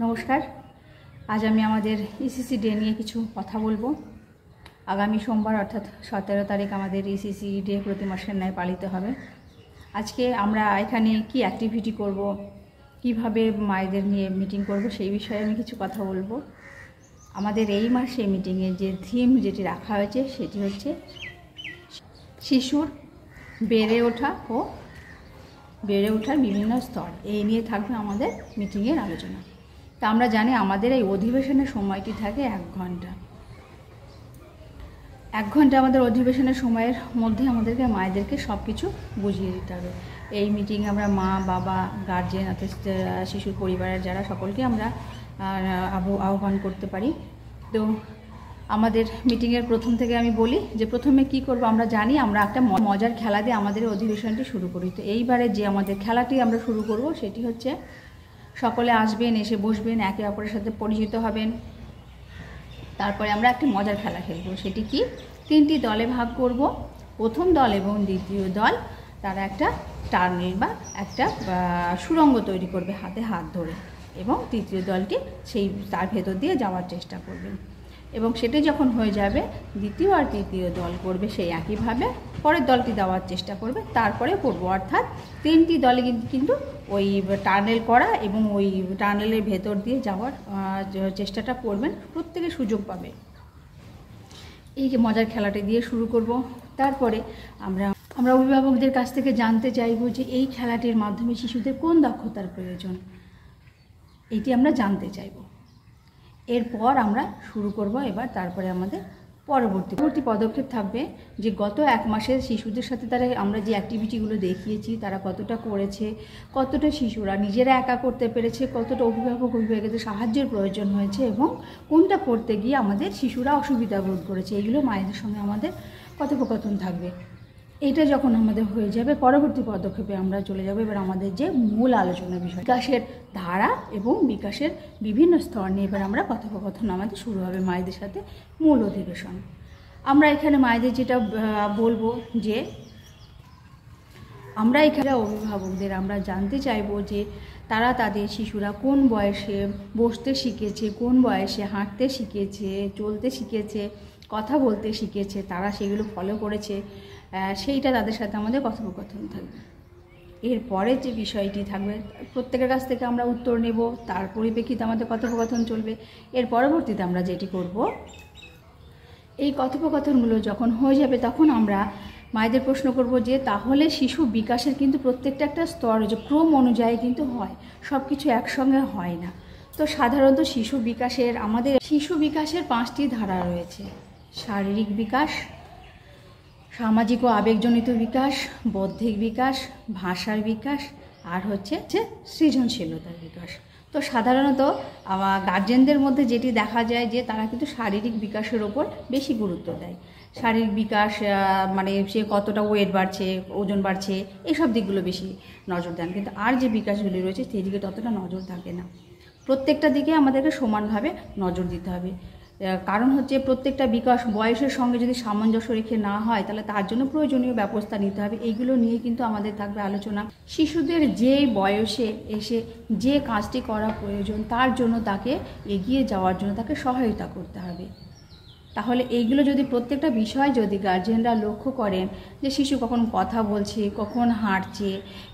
নমস্কার। আজ আমি আমাদের ইসিসি ডে নিয়ে কিছু কথা বলবো। আগামী সোমবার অর্থাৎ 17 তারিখ আমাদের ইসিসি ডে প্রতি মাসের ন্যায় পালিত হবে। আজকে আমরা এখানে কি অ্যাক্টিভিটি করব, কিভাবে মায়েদের নিয়ে মিটিং করব, সেই বিষয়ে আমি কিছু কথা বলবো। আমাদের এই মাসে মিটিংয়ে যে থিম যেটি রাখা হয়েছে সেটি হচ্ছে শিশুর বেড়ে ওঠার বিভিন্ন স্তর। এই নিয়ে থাকবে আমাদের মিটিংয়ের আলোচনা। তা আমরা জানি আমাদের এই অধিবেশনের সময়টি থাকে 1 ঘন্টা। 1 ঘন্টা আমাদের অধিবেশনের সময়ের মধ্যে আমাদেরকে মায়েদেরকে সব কিছু বুঝিয়ে দিতে হবে। এই মিটিংয়ে আমরা মা, বাবা, গার্জেন অর্থাৎ শিশুর পরিবারের যারা সকলকে আমরা আহ্বান করতে পারি। তো আমাদের মিটিংয়ের প্রথম থেকে আমি বলি যে প্রথমে কি করব। আমরা জানি আমরা একটা মজার খেলা দিয়ে আমাদের অধিবেশনটি শুরু করি। তো এইবারে যে আমাদের খেলাটি আমরা শুরু করব সেটি হচ্ছে সকলে আসবেন, এসে বসবেন, একে অপরের সাথে পরিচিত হবেন। তারপরে আমরা একটি মজার খেলা খেলব। সেটি কি, 3টি দলে ভাগ করব। প্রথম দল এবং দ্বিতীয় দল তারা একটা টার্নের বা একটা সুড়ঙ্গ তৈরি করবে হাতে হাত ধরে, এবং তৃতীয় দলটি তার ভেতর দিয়ে যাওয়ার চেষ্টা করবে। এবং সেটি যখন হয়ে যাবে, দ্বিতীয় আর তৃতীয় দল করবে সেই একইভাবে, পরের দলটি দেওয়ার চেষ্টা করবে, তারপরে করবো। অর্থাৎ 3টি দলে কিন্তু ওই টানেল করা এবং ওই টানেলের ভেতর দিয়ে যাওয়ার চেষ্টাটা করবেন, প্রত্যেকে সুযোগ পাবে। এই যে মজার খেলাটি দিয়ে শুরু করব। তারপরে আমরা অভিভাবকদের কাছ থেকে জানতে চাইব যে এই খেলাটির মাধ্যমে শিশুদের কোন দক্ষতার প্রয়োজন, এটি আমরা জানতে চাইব। এরপর আমরা শুরু করব এবার। তারপরে আমাদের পরবর্তী পদক্ষেপ থাকবে যে গত 1 মাসের শিশুদের সাথে আমরা যে অ্যাক্টিভিটিগুলো দেখিয়েছি তারা কতটা করেছে, কতটা শিশুরা নিজেরা একা করতে পেরেছে, কতটা অভিভাবকদের সাহায্যের প্রয়োজন হয়েছে, এবং কোনটা করতে গিয়ে আমাদের শিশুরা অসুবিধা বোধ করেছে। এইগুলো মায়েদের সঙ্গে আমাদের কথোপকথন থাকবে। এটা যখন আমাদের হয়ে যাবে, পরবর্তী পদক্ষেপে আমরা চলে যাব এবার আমাদের যে মূল আলোচনার বিষয়, বিকাশের ধারা এবং বিকাশের বিভিন্ন স্তর নিয়ে এবার আমরা কথোপকথন আমাদের শুরু হবে মায়েদের সাথে, মূল অধিবেশন। আমরা এখানে মায়েদের যেটা বলবো যে আমরা এখানে অভিভাবকদের আমরা জানতে চাইবো যে তারা তাদের শিশুরা কোন বয়সে বসতে শিখেছে, কোন বয়সে হাঁটতে শিখেছে, চলতে শিখেছে, কথা বলতে শিখেছে, তারা সেগুলো ফলো করেছে, সেইটা তাদের সাথে আমাদের কথোপকথন থাকবে। এরপরে যে বিষয়টি থাকবে প্রত্যেকের কাছ থেকে আমরা উত্তর নেব, তার পরিপ্রেক্ষিতে আমাদের কথোপকথন চলবে। এর পরবর্তীতে আমরা যেটি করব, এই কথোপকথনগুলো যখন হয়ে যাবে তখন আমরা মায়েদের প্রশ্ন করব যে তাহলে শিশু বিকাশের কিন্তু প্রত্যেকটা একটা স্তর যে ক্রম অনুযায়ী কিন্তু হয়, সব কিছু একসঙ্গে হয় না। তো সাধারণত শিশু বিকাশের 5টি ধারা রয়েছে: শারীরিক বিকাশ, সামাজিক ও আবেগজনিত বিকাশ, বৌদ্ধিক বিকাশ, ভাষার বিকাশ, আর হচ্ছে সৃজনশীলতার বিকাশ। তো সাধারণত গার্জেনদের মধ্যে যেটি দেখা যায় যে তারা কিন্তু শারীরিক বিকাশের ওপর বেশি গুরুত্ব দেয়। শারীরিক বিকাশ মানে সে কতটা ওয়েট বাড়ছে, ওজন বাড়ছে, এইসব দিকগুলো বেশি নজর দেন, কিন্তু আর যে বিকাশগুলি রয়েছে সেই দিকে ততটা নজর থাকে না। প্রত্যেকটা দিকে আমাদেরকে সমানভাবে নজর দিতে হবে। কারণ হচ্ছে প্রত্যেকটা বিকাশ বয়সের সঙ্গে যদি সামঞ্জস্য রেখে না হয় তাহলে তার জন্য প্রয়োজনীয় ব্যবস্থা নিতে হবে। এইগুলো নিয়ে কিন্তু আমাদের থাকবে আলোচনা। শিশুদের যে বয়সে এসে যে কাজটি করা প্রয়োজন তার জন্য তাকে এগিয়ে যাওয়ার জন্য তাকে সহায়তা করতে হবে। তাহলে এইগুলো যদি প্রত্যেকটা বিষয় যদি গার্জেনরা লক্ষ্য করেন যে শিশু কখন কথা বলছে, কখন হাঁটছে,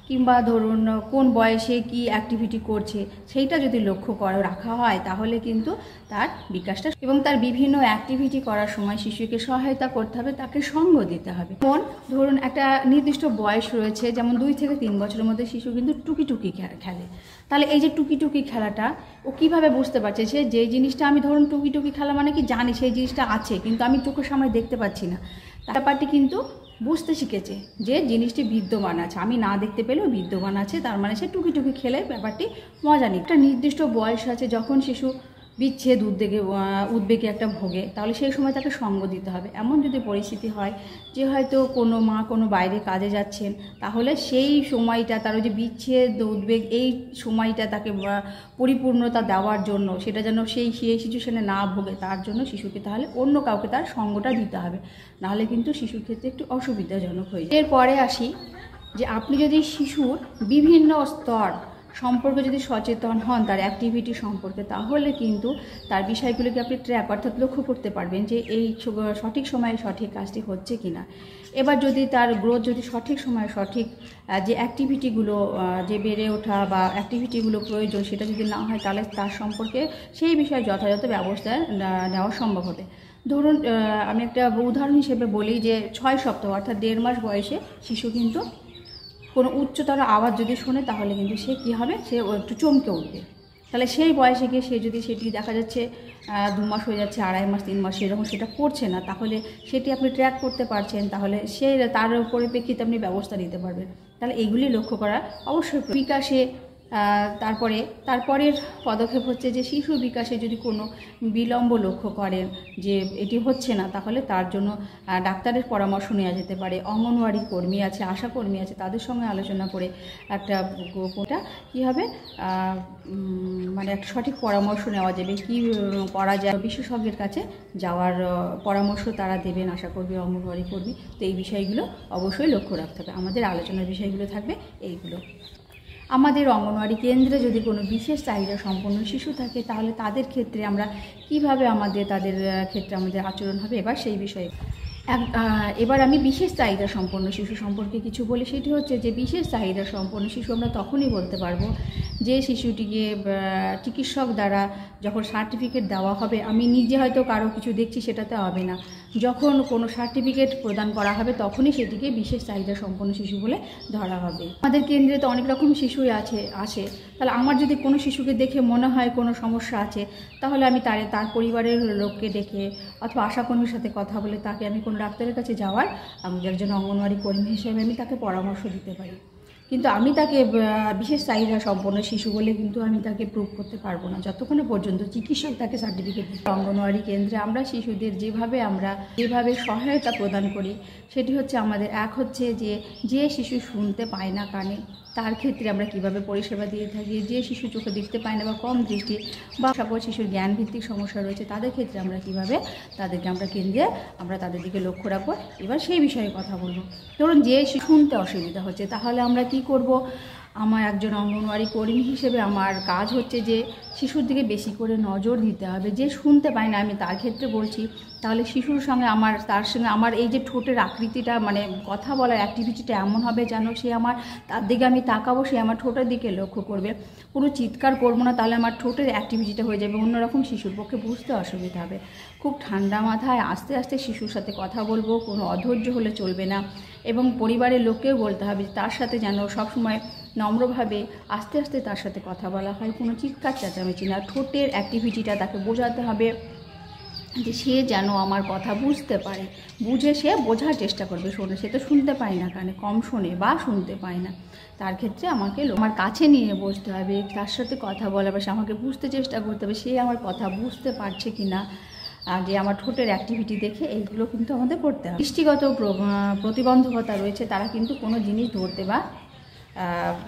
কিংবা ধরুন কোন বয়সে কি অ্যাক্টিভিটি করছে, সেইটা যদি লক্ষ্য রাখা হয় তাহলে কিন্তু তার বিকাশটা এবং তার বিভিন্ন অ্যাক্টিভিটি করার সময় শিশুকে সহায়তা করতে হবে, তাকে সঙ্গ দিতে হবে। যেমন ধরুন একটা নির্দিষ্ট বয়স রয়েছে, যেমন 2 থেকে 3 বছরের মধ্যে শিশু কিন্তু টুকি খেলে। তাহলে এই যে টুকি খেলাটা ও কিভাবে বুঝতে পারছে সে যে জিনিসটা, আমি ধরুন টুকি খেলা মানে কি জানি সেই জিনিসটা আছে কিন্তু আমি চোখের সামনে দেখতে পাচ্ছি না, ব্যাপারটি কিন্তু বুঝতে শিখেছে যে জিনিসটি বিদ্যমান আছে, আমি না দেখতে পেলেও বিদ্যমান আছে, তার মানে সে টুকি খেলে ব্যাপারটি মজা নিক। একটা নির্দিষ্ট বয়স আছে যখন শিশু বিচ্ছেদ উদ্বেগে একটা ভোগে, তাহলে সেই সময় তাকে সঙ্গ দিতে হবে। এমন যদি পরিস্থিতি হয় যে হয়তো কোনো মা কোনো বাইরে কাজে যাচ্ছেন, তাহলে সেই সময়টা তার যে বিচ্ছেদ উদ্বেগ এই সময়টা তাকে পরিপূর্ণতা দেওয়ার জন্য, সেটা যেন সেই সিচুয়েশনে না ভোগে তার জন্য শিশুকে তাহলে অন্য কাউকে তার সঙ্গটা দিতে হবে, নাহলে কিন্তু শিশুর ক্ষেত্রে একটু অসুবিধাজনক হয়ে যায়। এরপরে আসি যে আপনি যদি শিশুর বিভিন্ন স্তর সম্পর্কে যদি সচেতন হন তার অ্যাক্টিভিটি সম্পর্কে, তাহলে কিন্তু তার বিষয়গুলোকে আপনি ট্র্যাক অর্থাৎ লক্ষ্য করতে পারবেন যে এই সঠিক সময়ে সঠিক কাজটি হচ্ছে কি না। এবার যদি তার গ্রোথ যদি সঠিক সময়ে সঠিক যে অ্যাক্টিভিটিগুলো যে বেড়ে ওঠা বা অ্যাক্টিভিটিগুলো প্রয়োজন সেটা যদি না হয়, তাহলে তার সম্পর্কে সেই বিষয়ে যথাযথ ব্যবস্থা নেওয়া সম্ভব হবে। ধরুন আমি একটা উদাহরণ হিসেবে বলি যে 6 সপ্তাহ অর্থাৎ 1.5 মাস বয়সে শিশু কিন্তু কোনো উচ্চতর আওয়াজ যদি শোনে তাহলে কিন্তু সে কী হবে, সে একটু চমকে উঠবে। তাহলে সেই বয়সে গিয়ে সে যদি সেটি দেখা যাচ্ছে 2 মাস হয়ে যাচ্ছে, 2.5 মাস 3 মাস এরকম সেটা করছে না, তাহলে সেটি আপনি ট্র্যাক করতে পারছেন, তাহলে সে তার পরিপ্রেক্ষিতে আপনি ব্যবস্থা নিতে পারবেন। তাহলে এগুলি লক্ষ্য করা অবশ্যই বিকাশে। তারপরের পদক্ষেপ হচ্ছে যে শিশু বিকাশে যদি কোনো বিলম্ব লক্ষ্য করেন যে এটি হচ্ছে না, তাহলে তার জন্য ডাক্তারের পরামর্শ নেওয়া যেতে পারে। অঙ্গনওয়াড়ি কর্মী আছে, আশা কর্মী আছে, তাদের সঙ্গে আলোচনা করে একটা কোটা কী হবে মানে একটা সঠিক পরামর্শ নেওয়া যাবে, কি করা যায়। বিশেষজ্ঞের কাছে যাওয়ার পরামর্শ তারা দেবেন, আশা কর্মী, অঙ্গনওয়াড়ি কর্মী। তো এই বিষয়গুলো অবশ্যই লক্ষ্য রাখতে হবে। আমাদের আলোচনার বিষয়গুলো থাকবে এইগুলো। আমাদের অঙ্গনওয়াড়ি কেন্দ্রে যদি কোনো বিশেষ চাহিদা সম্পন্ন শিশু থাকে, তাহলে তাদের ক্ষেত্রে আমরা কিভাবে তাদের ক্ষেত্রে আমাদের আচরণ হবে, এবার সেই বিষয়ে এবার আমি বিশেষ চাহিদা সম্পন্ন শিশু সম্পর্কে কিছু বলি। সেটি হচ্ছে যে বিশেষ চাহিদা সম্পন্ন শিশু আমরা তখনই বলতে পারবো যে শিশুটিকে চিকিৎসক দ্বারা যখন সার্টিফিকেট দেওয়া হবে, আমি নিজে হয়তো কারো কিছু দেখছি সেটাতে হবে না, যখন কোনো সার্টিফিকেট প্রদান করা হবে তখনই সেটিকে বিশেষ চাহিদা সম্পন্ন শিশু বলে ধরা হবে। আমাদের কেন্দ্রে তো অনেক রকম শিশুই আসে, তাহলে আমার যদি কোনো শিশুকে দেখে মনে হয় কোনো সমস্যা আছে, তাহলে আমি তার পরিবারের লোককে ডেকে অথবা আশাকর্মীর সাথে কথা বলে তাকে আমি কোনো ডাক্তারের কাছে যাওয়ার আমি একজন অঙ্গনওয়াড়ি কর্মী হিসেবে আমি তাকে পরামর্শ দিতে পারি। কিন্তু আমি তাকে বিশেষ চাহিদা সম্পন্ন শিশু বলে কিন্তু আমি তাকে প্রুভ করতে পারবো না যতক্ষণে পর্যন্ত চিকিৎসক তাকে সার্টিফিকেট দিতে। অঙ্গনওয়াড়ি কেন্দ্রে আমরা শিশুদের যেভাবে সহায়তা প্রদান করি সেটি হচ্ছে আমাদের হচ্ছে যে শিশু শুনতে পায় না কানে, তার ক্ষেত্রে আমরা কিভাবে পরিষেবা দিয়ে থাকি। যে শিশু চোখে দেখতে পায় না বা কম দৃষ্টি বা সকল শিশুর জ্ঞানভিত্তিক সমস্যা রয়েছে, তাদের ক্ষেত্রে আমরা কিভাবে তাদেরকে কেন্দ্রে তাদের দিকে লক্ষ্য রাখবো। এবার সেই বিষয়ে কথা বলবো। ধরুন যে শিশু শুনতে অসুবিধা হচ্ছে, তাহলে আমরা কি করব? আমার একজন অঙ্গনওয়াড়ি কর্মী হিসেবে আমার কাজ হচ্ছে যে শিশুর দিকে বেশি করে নজর দিতে হবে। যে শুনতে পায় না, আমি তার ক্ষেত্রে বলছি, তাহলে শিশুর সঙ্গে তার সঙ্গে আমার এই যে ঠোঁটের আকৃতিটা মানে কথা বলার অ্যাক্টিভিটিটা এমন হবে যেন সে তার দিকে আমি তাকাবো, সে আমার ঠোঁটের দিকে লক্ষ্য করবে। কোনো চিৎকার করবো না, তাহলে আমার ঠোঁটের অ্যাক্টিভিটিটা হয়ে যাবে অন্যরকম, শিশুর পক্ষে বুঝতে অসুবিধা হবে। খুব ঠান্ডা মাথায় আস্তে আস্তে শিশুর সাথে কথা বলবো, কোনো অধৈর্য হলে চলবে না। এবং পরিবারের লোককেও বলতে হবে তার সাথে যেন সবসময় নম্রভাবে আস্তে আস্তে তার সাথে কথা বলা হয়, কোনো চিৎকার চেঁচামেচি না। ঠোঁটের অ্যাক্টিভিটিটা তাকে বোঝাতে হবে যে সে যেন আমার কথা বুঝতে পারে, বুঝে সে বোঝার চেষ্টা করবে। সে তো শুনতে পায় না, কানে কম শোনে বা শুনতে পায় না, তার ক্ষেত্রে আমাকে আমার কাছে নিয়ে বসতে হবে, তার সাথে কথা বলাবে, সে আমাকে বুঝতে চেষ্টা করতে হবে সে আমার কথা বুঝতে পারছে কি না, যে আমার ঠোঁটের অ্যাক্টিভিটি দেখে এইগুলো কিন্তু আমাদের করতে হবে। দৃষ্টিগত প্রতিবন্ধকতা রয়েছে, তারা কিন্তু কোনো জিনিস ধরতে বা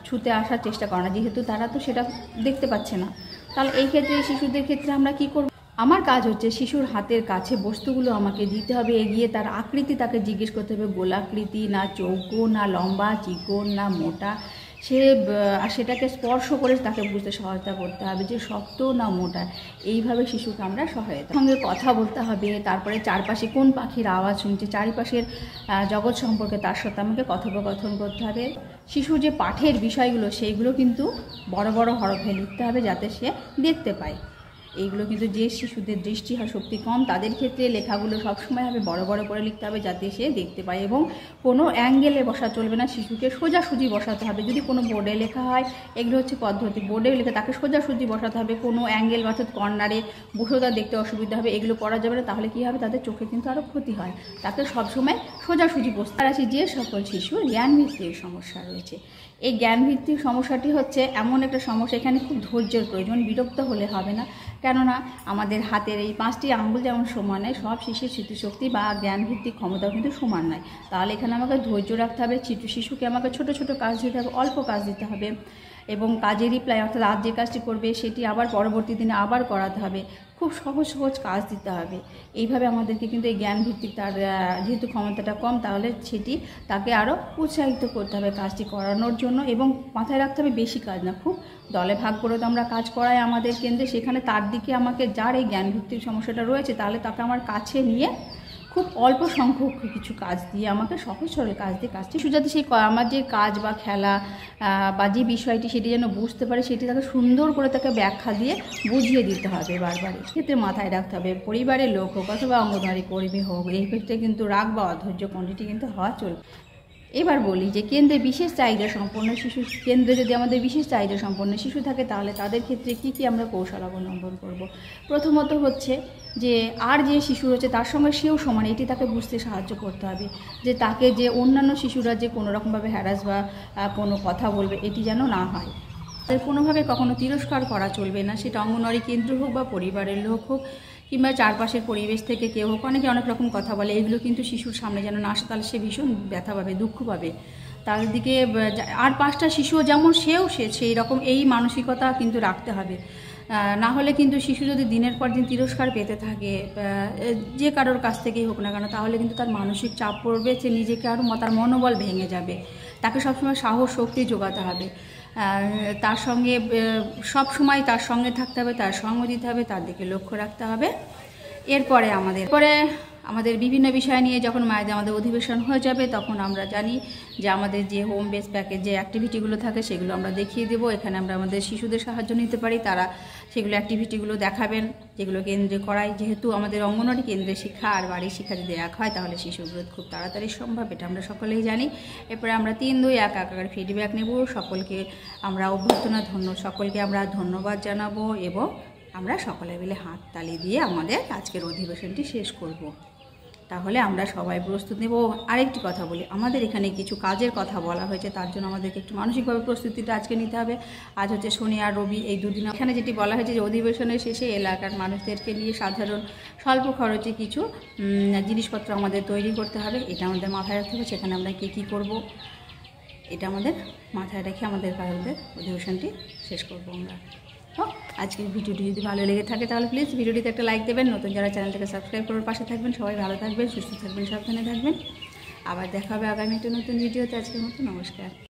ছুঁতে আসার চেষ্টা করে না, যেহেতু তারা তো সেটা দেখতে পাচ্ছে না। তাহলে এই ক্ষেত্রে শিশুদের ক্ষেত্রে আমরা কি করব? আমার কাজ হচ্ছে শিশুর হাতের কাছে বস্তুগুলো আমাকে দিতে হবে, এগিয়ে তার আকৃতি তাকে জিজ্ঞেস করতে হবে, গোলাকৃতি না চৌকো না লম্বা, চিকন না মোটা, সেটাকে স্পর্শ করে তাকে বুঝতে সহায়তা করতে হবে যে শক্ত না মোটা। এইভাবে শিশুকে আমরা সহায়তার সঙ্গে কথা বলতে হবে। তারপরে চারপাশে কোন পাখির আওয়াজ শুনছে, চারিপাশের জগৎ সম্পর্কে তার সাথে আমাকে কথোপকথন করতে হবে। শিশুর যে পাঠের বিষয়গুলো সেইগুলো কিন্তু বড় বড় হরফে লিখতে হবে যাতে সে দেখতে পায়। এইগুলো কিন্তু যে শিশুদের দৃষ্টি শক্তি কম তাদের ক্ষেত্রে লেখাগুলো সবসময় হবে বড় বড় করে লিখতে হবে যাতে সে দেখতে পায়। এবং কোনো অ্যাঙ্গেলে বসা চলবে না, শিশুকে সোজাসুজি বসাতে হবে। যদি কোনো বোর্ডে লেখা হয়, এগুলো হচ্ছে পদ্ধতি, বোর্ডে লেখা তাকে সোজাসুজি বসাতে হবে। কোনো অ্যাঙ্গেল অর্থাৎ কর্নারে বসেও তার দেখতে অসুবিধা হবে, এগুলো করা যাবে না। তাহলে কী হবে, তাদের চোখে কিন্তু আরও ক্ষতি হয়। তাকে সবসময় সোজাসুজি বসতে আছে। যে সকল শিশুর জ্ঞানভিত্তিক সমস্যা রয়েছে, এই জ্ঞানভিত্তিক সমস্যাটি হচ্ছে এমন একটা সমস্যা, এখানে খুব ধৈর্যের প্রয়োজন, বিরক্ত হলে হবে না। কেননা আমাদের হাতের এই 5টি আঙ্গুল যেমন সমান নয়, সব শিশুর স্মৃতিশক্তি বা জ্ঞানভিত্তিক ক্ষমতাও কিন্তু সমান নয়। তাহলে এখানে আমাকে ধৈর্য রাখতে হবে। শিশুকে আমাকে ছোট ছোট কাজ দিতে হবে, অল্প কাজ দিতে হবে। এবং কাজের রিপ্লাই অর্থাৎ আজ যে কাজটি করবে সেটি আবার পরবর্তী দিনে আবার করাতে হবে। খুব সহজ সহজ কাজ দিতে হবে। এইভাবে আমাদেরকে কিন্তু এই জ্ঞান ভিত্তিক তার যেহেতু ক্ষমতাটা কম, তাহলে সেটি তাকে আরও উৎসাহিত করতে হবে কাজটি করানোর জন্য। এবং মাথায় রাখতে হবে বেশি কাজ না, খুব দলে ভাগ করে তো আমরা কাজ করাই আমাদের কেন্দ্রে, সেখানে তার দিকে আমাকে যার এই জ্ঞান ভিত্তিক সমস্যাটা রয়েছে তাহলে তাকে আমার কাছে নিয়ে খুব অল্প সংখ্যক কিছু কাজ দিয়ে আমাকে সহজ সরল কাজ দিয়ে কাজটি যাতে সেই আমার যে কাজ বা খেলা বা যে বিষয়টি সেটি যেন বুঝতে পারে, সেটি তাকে সুন্দর করে তাকে ব্যাখ্যা দিয়ে বুঝিয়ে দিতে হবে বারবার। ক্ষেত্রে মাথায় রাখতে হবে পরিবারের লোক হোক অথবা অঙ্গনওয়াড়ি কর্মী হোক, এই ক্ষেত্রে কিন্তু রাগ বা অধৈর্য কোনটি কিন্তু হওয়া চলবে। এবার বলি যে কেন্দ্রে বিশেষ চাহিদা সম্পন্ন শিশু, কেন্দ্রে যদি আমাদের বিশেষ চাহিদা সম্পন্ন শিশু থাকে তাহলে তাদের ক্ষেত্রে কী কী আমরা কৌশল অবলম্বন করব। প্রথমত হচ্ছে যে আর যে শিশু রয়েছে তার সঙ্গে সেও সমান, এটি তাকে বুঝতে সাহায্য করতে হবে যে তাকে যে অন্যান্য শিশুরা যে কোনোরকমভাবে হ্যারাস বা কোনো কথা বলবে এটি যেন না হয়। তাদের কোনোভাবে কখনো তিরস্কার করা চলবে না, সেটা অঙ্গনওয়াড়ি কেন্দ্র হোক বা পরিবারের লোক হোক কিংবা চারপাশের পরিবেশ থেকে কেউ হোক। অনেকে অনেক রকম কথা বলে, এগুলো কিন্তু শিশুর সামনে যেন না আসে, তাহলে সে ভীষণ ব্যথা পাবে, দুঃখ পাবে। তার দিকে আর 5টা শিশুও যেমন সেও সেই রকম এই মানসিকতা কিন্তু রাখতে হবে। না হলে কিন্তু শিশু যদি দিনের পর দিন তিরস্কার পেতে থাকে যে কারোর কাছ থেকেই হোক না কেন, তাহলে কিন্তু তার মানসিক চাপ পড়বে, সে নিজেকে আরও তার মনোবল ভেঙে যাবে। তাকে সবসময় সাহস শক্তি যোগাতে হবে, তার সঙ্গে সব সময় তার সঙ্গে থাকতে হবে, তার সঙ্গ দিতে হবে, তার দিকে লক্ষ্য রাখতে হবে। এরপরে আমাদের বিভিন্ন বিষয় নিয়ে যখন আমাদের অধিবেশন হয়ে যাবে তখন আমরা জানি যে আমাদের যে হোম বেস প্যাকেজ যে অ্যাক্টিভিটিগুলো থাকে সেগুলো আমরা দেখিয়ে দেবো। এখানে আমরা আমাদের শিশুদের সাহায্য নিতে পারি, তারা সেগুলো অ্যাক্টিভিটিগুলো দেখাবেন যেগুলো কেন্দ্রে করাই। যেহেতু আমাদের অঙ্গনওয়াড়ি কেন্দ্রে শিক্ষা আর বাড়ির শিক্ষা যদি এক হয় তাহলে শিশুর গ্রোথ খুব তাড়াতাড়ি সম্ভব, এটা আমরা সকলেই জানি। এরপরে আমরা 3, 2, 1 আকার ফিডব্যাক নেব। সকলকে আমরা অভ্যর্থনা সকলকে আমরা ধন্যবাদ জানাবো এবং আমরা সকলে মিলে হাততালি দিয়ে আমাদের আজকের অধিবেশনটি শেষ করব। তাহলে আমরা সবাই প্রস্তুত নেব। আরেকটি কথা বলি, আমাদের এখানে কিছু কাজের কথা বলা হয়েছে, তার জন্য আমাদেরকে একটু মানসিকভাবে প্রস্তুতিটা আজকে নিতে হবে। আজ হচ্ছে শনি আর রবি, এই দুদিন এখানে যেটি বলা হয়েছে যে অধিবেশনের শেষে এলাকার মানুষদেরকে নিয়ে সাধারণ স্বল্প খরচে কিছু জিনিসপত্র আমাদের তৈরি করতে হবে। এটা আমাদের মাথায় রাখতে হবে, সেখানে আমরা কী কী করব এটা আমাদের মাথায় রেখে আমাদের অধিবেশনটি শেষ করব আমরা। তো আজকের ভিডিওটি যদি ভালো লেগে থাকে তাহলে প্লিজ ভিডিওটিতে একটা লাইক দেবেন। নতুন যারা চ্যানেলটাকে সাবস্ক্রাইব করার পাশে থাকবেন। সবাই ভালো থাকবেন, সুস্থ থাকবেন, সাবধানে থাকবেন। আবার দেখা হবে আগামী একটা নতুন ভিডিওতে। আজকের মতো নমস্কার।